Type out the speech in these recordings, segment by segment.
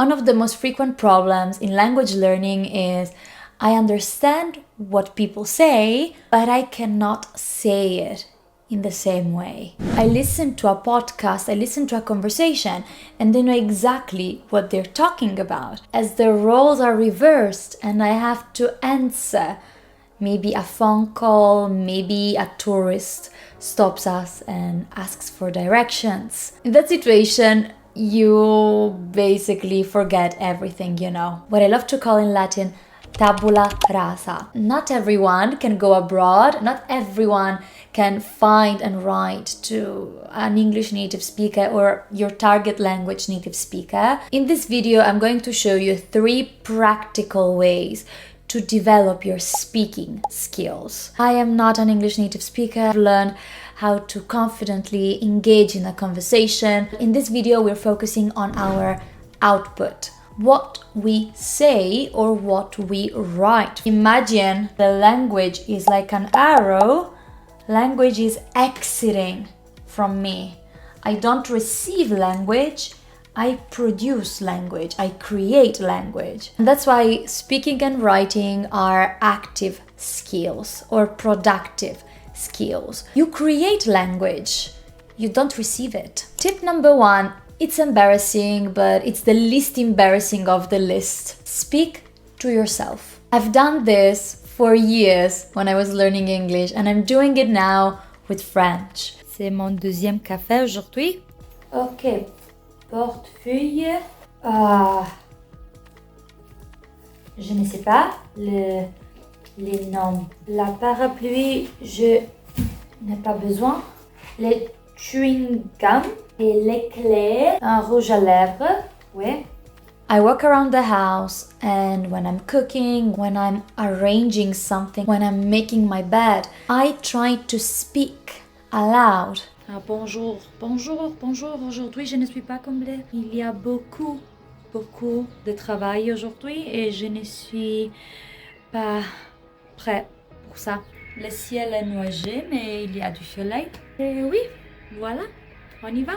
One of the most frequent problems in language learning is I understand what people say, but I cannot say it in the same way. I listen to a podcast, I listen to a conversation, and they know exactly what they're talking about. As the roles are reversed and I have to answer, maybe a phone call, maybe a tourist stops us and asks for directions. In that situation, you basically forget everything, you know. What I love to call in Latin, tabula rasa. Not everyone can go abroad, not everyone can find and write to an English native speaker or your target language native speaker. In this video, I'm going to show you 3 practical ways to develop your speaking skills. I am not an English native speaker. I've learned how to confidently engage in a conversation. In this video, we're focusing on our output. What we say or what we write. Imagine the language is like an arrow. Language is exiting from me. I don't receive language, I produce language, I create language. And that's why speaking and writing are active skills or productive skills. You create language, you don't receive it. Tip number 1, it's embarrassing, but it's the least embarrassing of the list. Speak to yourself. I've done this for years when I was learning English, and I'm doing it now with French. C'est mon deuxième café aujourd'hui. Ok, portefeuille. Je ne sais pas les noms. La parapluie, je n'ai pas besoin. Les chewing gum et les clés. Un rouge à lèvres. Oui. I walk around the house, and when I'm cooking, when I'm arranging something, when I'm making my bed, I try to speak aloud. Bonjour, bonjour, bonjour. Aujourd'hui, je ne suis pas comblée. Il y a beaucoup de travail aujourd'hui et je ne suis pas prêt pour ça. Le ciel est nuageux, mais il y a du soleil. Et oui, voilà, on y va.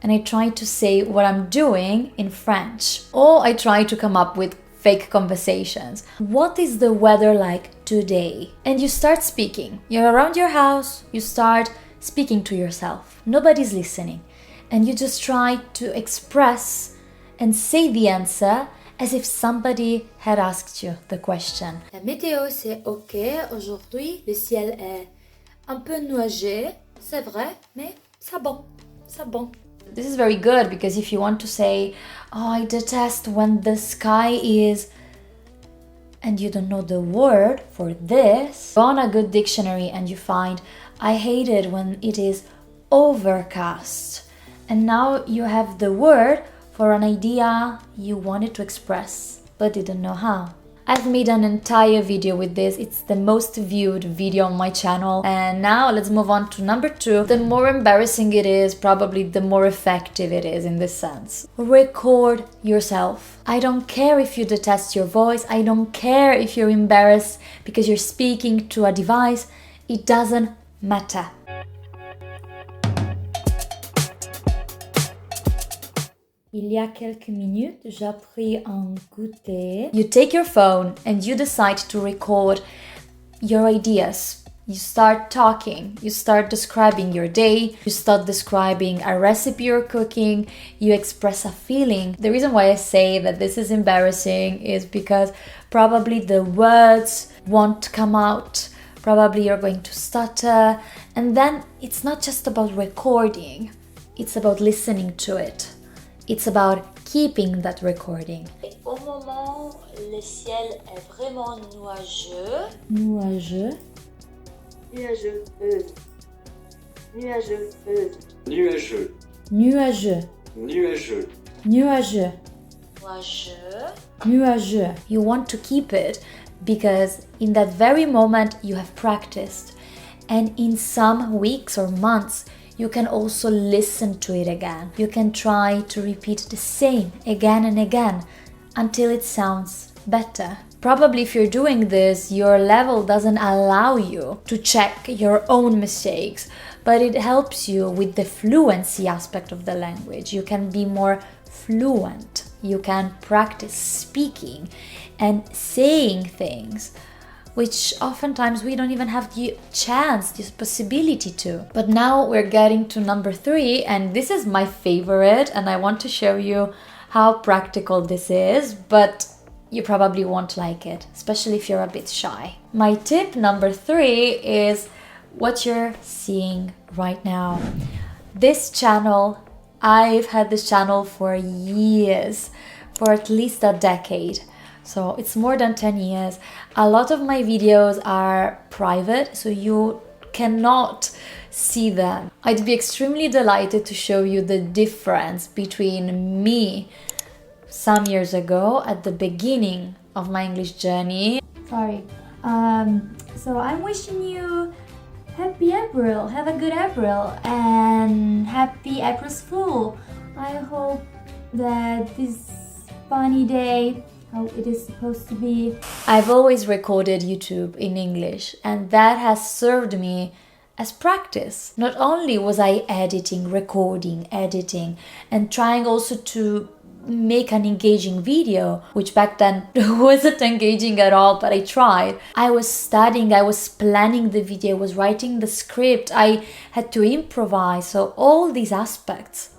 And I try to say what I'm doing in French. Or I try to come up with fake conversations. What is the weather like today? And you start speaking. You're around your house, you start speaking to yourself. Nobody's listening. And you just try to express and say the answer as if somebody had asked you the question. La météo, c'est OK. Aujourd'hui, le ciel est un peu nuageux. C'est vrai, mais c'est bon. C'est bon. This is very good because if you want to say, oh, I detest when the sky is, and you don't know the word for this, go on a good dictionary and you find, I hate it when it is overcast. And now you have the word for an idea you wanted to express, but didn't know how. I've made an entire video with this. It's the most viewed video on my channel. And now let's move on to number 2. The more embarrassing it is, probably the more effective it is in this sense. Record yourself. I don't care if you detest your voice. I don't care if you're embarrassed because you're speaking to a device. It doesn't matter. Il y a quelques minutes, j'ai pris un goûter. You take your phone and you decide to record your ideas. You start talking, you start describing your day, you start describing a recipe you're cooking, you express a feeling. The reason why I say that this is embarrassing is because probably the words won't come out. Probably you're going to stutter. And then it's not just about recording, it's about listening to it. It's about keeping that recording. Au moment, le ciel est vraiment nuageux. Nuageux. Nuageux. Nuageux. Nuageux. Nuageux. Nuageux. Nuageux. Nuageux. Nuageux. You want to keep it because in that very moment you have practiced. And in some weeks or months, you can also listen to it again. You can try to repeat the same again and again until it sounds better. Probably if you're doing this, your level doesn't allow you to check your own mistakes, but it helps you with the fluency aspect of the language. You can be more fluent. you can practice speaking and saying things, which oftentimes we don't even have the chance, this possibility to. But now we're getting to number 3, and this is my favorite, and I want to show you how practical this is, but you probably won't like it, especially if you're a bit shy. My tip number 3 is what you're seeing right now. This channel, I've had this channel for years, for at least a decade. So it's more than 10 years. A lot of my videos are private, so you cannot see them. I'd be extremely delighted to show you the difference between me some years ago at the beginning of my English journey. Sorry. So I'm wishing you happy April. Have a good April and happy April's Fool. I hope that this funny day, how it is supposed to be. I've always recorded YouTube in English, and that has served me as practice. Not only was I editing, recording, editing, and trying also to make an engaging video, which back then wasn't engaging at all, but I tried. I was studying, I was planning the video, I was writing the script, I had to improvise. So all these aspects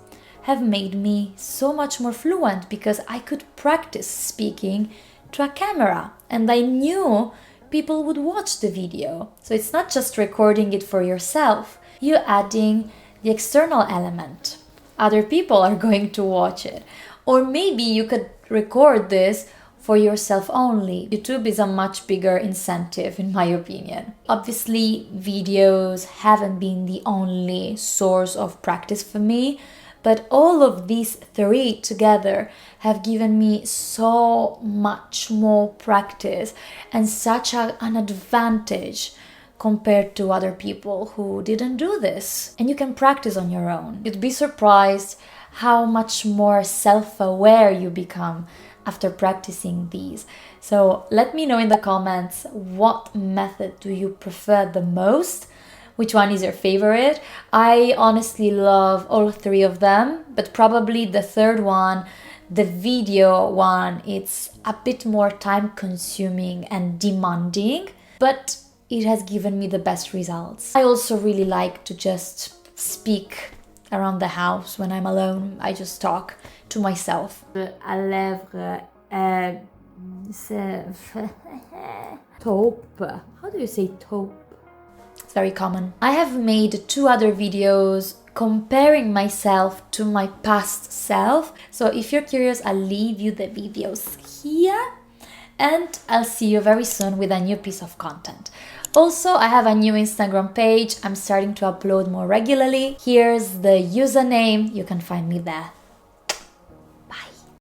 have made me so much more fluent because I could practice speaking to a camera, and I knew people would watch the video. So it's not just recording it for yourself, you're adding the external element. Other people are going to watch it. Or maybe you could record this for yourself only. YouTube is a much bigger incentive, in my opinion. Obviously, videos haven't been the only source of practice for me, but all of these 3 together have given me so much more practice and such an advantage compared to other people who didn't do this. And you can practice on your own. You'd be surprised how much more self-aware you become after practicing these. So let me know in the comments, what method do you prefer the most? Which one is your favorite? I honestly love all 3 of them, but probably the third one, the video one, it's a bit more time consuming and demanding, but it has given me the best results. I also really like to just speak around the house when I'm alone. I just talk to myself. À lèvres, c'est taupe. How do you say taupe? It's very common. I have made 2 other videos comparing myself to my past self. So if you're curious, I'll leave you the videos here, and I'll see you very soon with a new piece of content. Also, I have a new Instagram page. I'm starting to upload more regularly. Here's the username. You can find me there.